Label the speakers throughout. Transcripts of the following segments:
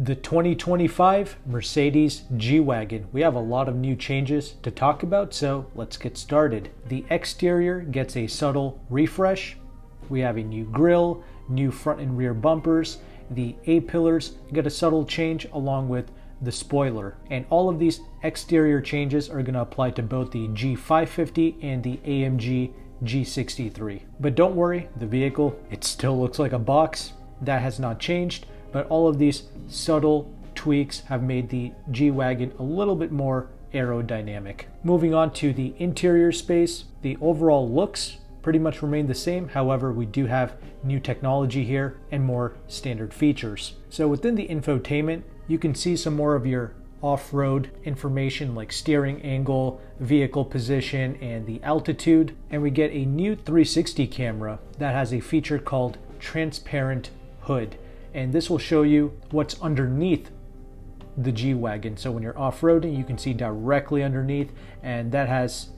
Speaker 1: The 2025 Mercedes G-Wagon. We have a lot of new changes to talk about, so let's get started. The exterior gets a subtle refresh. We have a new grille, new front and rear bumpers. The A-pillars get a subtle change along with the spoiler. And all of these exterior changes are going to apply to both the G550 and the AMG G63. But don't worry, the vehicle, it still looks like a box. That has not changed. But all of these subtle tweaks have made the G-Wagon a little bit more aerodynamic. Moving on to the interior space, the overall looks pretty much remain the same. However, we do have new technology here and more standard features. So within the infotainment, you can see some more of your off-road information like steering angle, vehicle position, and the altitude. And we get a new 360 camera that has a feature called transparent hood. And this will show you what's underneath the G-Wagon. So when you're off-roading, you can see directly underneath, and that has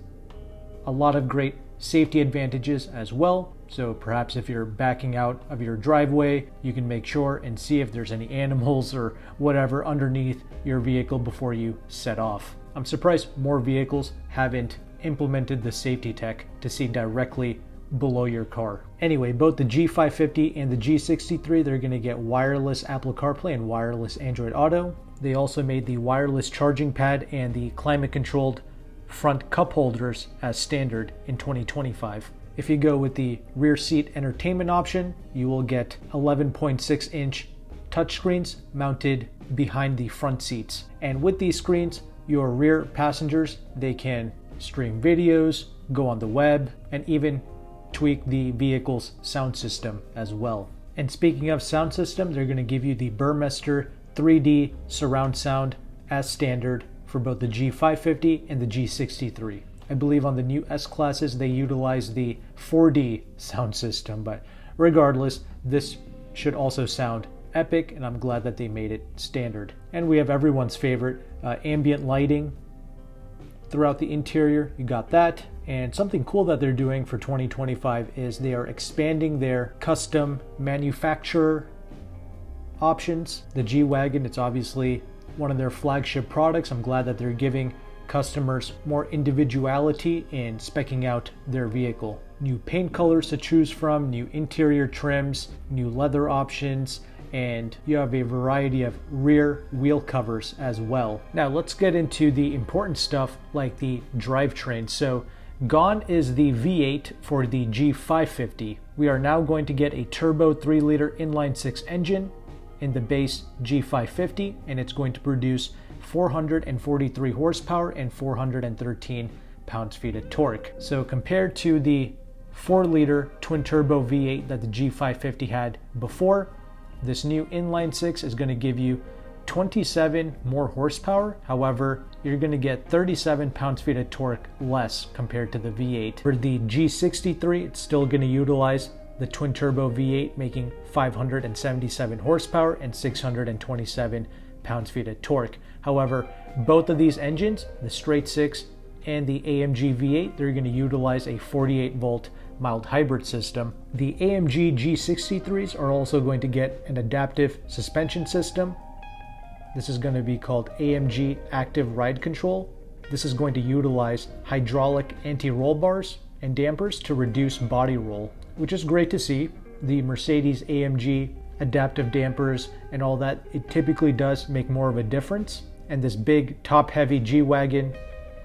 Speaker 1: a lot of great safety advantages as well. So perhaps if you're backing out of your driveway, you can make sure and see if there's any animals or whatever underneath your vehicle before you set off. I'm surprised more vehicles haven't implemented the safety tech to see directly below your car. Anyway, both the G550 and the G63, they're going to get wireless Apple CarPlay and wireless Android Auto. They also made the wireless charging pad and the climate controlled front cup holders as standard in 2025. If you go with the rear seat entertainment option, you will get 11.6-inch touchscreens mounted behind the front seats. And with these screens, your rear passengers, they can stream videos, go on the web, and even tweak the vehicle's sound system as well. And speaking of sound system, they're going to give you the Burmester 3D surround sound as standard for both the G550 and the G63. I believe on the new S-Classes they utilize the 4D sound system, but regardless, this should also sound epic, and I'm glad that they made it standard. And we have everyone's favorite ambient lighting throughout the interior. You got that. And something cool that they're doing for 2025 is they are expanding their custom manufacturer options. The G-Wagon, it's obviously one of their flagship products. I'm glad that they're giving customers more individuality in speccing out their vehicle. New paint colors to choose from, new interior trims, new leather options, and you have a variety of rear wheel covers as well. Now let's get into the important stuff like the drivetrain. So gone is the V8 for the G550. We are now going to get a turbo 3-liter inline-6 engine in the base G550, and it's going to produce 443 horsepower and 413 pounds-feet of torque. So compared to the 4-liter twin-turbo V8 that the G550 had before, this new inline-6 is going to give you 27 more horsepower. However, you're going to get 37 pounds-feet of torque less compared to the V8. For the G63, it's still going to utilize the twin-turbo V8, making 577 horsepower and 627 pounds-feet of torque. However, both of these engines, the straight 6 and the AMG V8, they're going to utilize a 48-volt mild hybrid system. The AMG G63s are also going to get an adaptive suspension system. This is going to be called AMG Active Ride Control. This is going to utilize hydraulic anti-roll bars and dampers to reduce body roll, which is great to see. The Mercedes AMG adaptive dampers and all that, it typically does make more of a difference. And this big top-heavy G-Wagon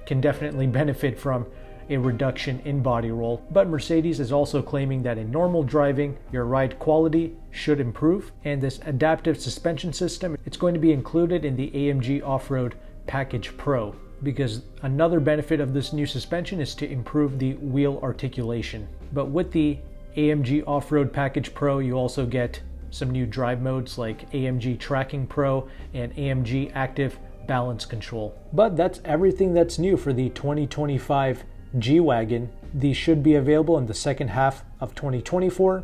Speaker 1: can definitely benefit from a reduction in body roll. But Mercedes is also claiming that in normal driving, your ride quality should improve. And this adaptive suspension system, it's going to be included in the AMG Off-Road Package Pro, because another benefit of this new suspension is to improve the wheel articulation. But with the AMG Off-Road Package Pro, you also get some new drive modes like AMG Tracking Pro and AMG Active Balance Control. But that's everything that's new for the 2025 G-Wagon. These should be available in the second half of 2024.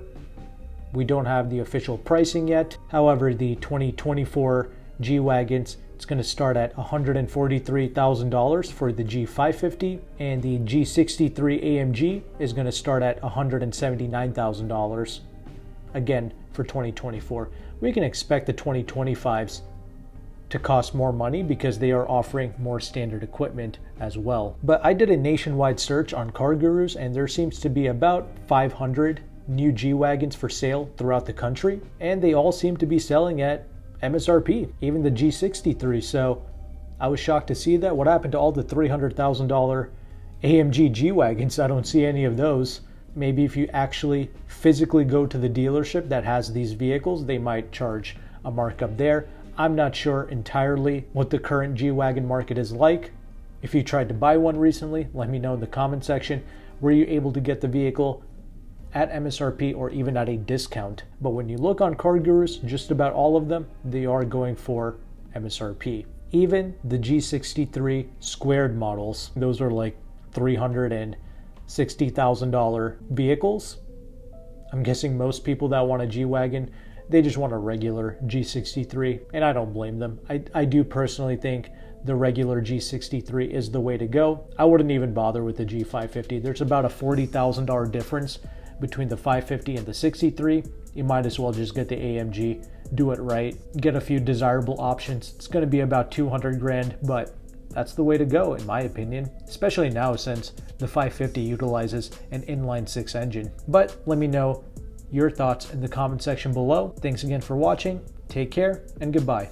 Speaker 1: We don't have the official pricing yet. However, the 2024 G-Wagons, it's going to start at $143,000 for the G550, and the G63 AMG is going to start at $179,000. Again, for 2024. We can expect the 2025s to cost more money because they are offering more standard equipment as well. But I did a nationwide search on Car Gurus, and there seems to be about 500 new G-Wagons for sale throughout the country, and they all seem to be selling at MSRP, even the G63. So I was shocked to see that. What happened to all the $300,000 AMG G-Wagons? I don't see any of those. Maybe if you actually physically go to the dealership that has these vehicles, they might charge a markup there. I'm not sure entirely what the current G-Wagon market is like. If you tried to buy one recently, let me know in the comment section. Were you able to get the vehicle at MSRP or even at a discount? But when you look on Car Gurus, just about all of them, they are going for MSRP. Even the G63 squared models, those are like $360,000 vehicles. I'm guessing most people that want a G-Wagon, they just want a regular G63, and I don't blame them. I do personally think the regular G63 is the way to go. I wouldn't even bother with the G550. There's about a $40,000 difference between the 550 and the 63. You might as well just get the AMG, do it right, get a few desirable options. It's going to be about 200 grand, but that's the way to go in my opinion, especially now since the 550 utilizes an inline-six engine. But let me know your thoughts in the comment section below. Thanks again for watching, take care, and goodbye.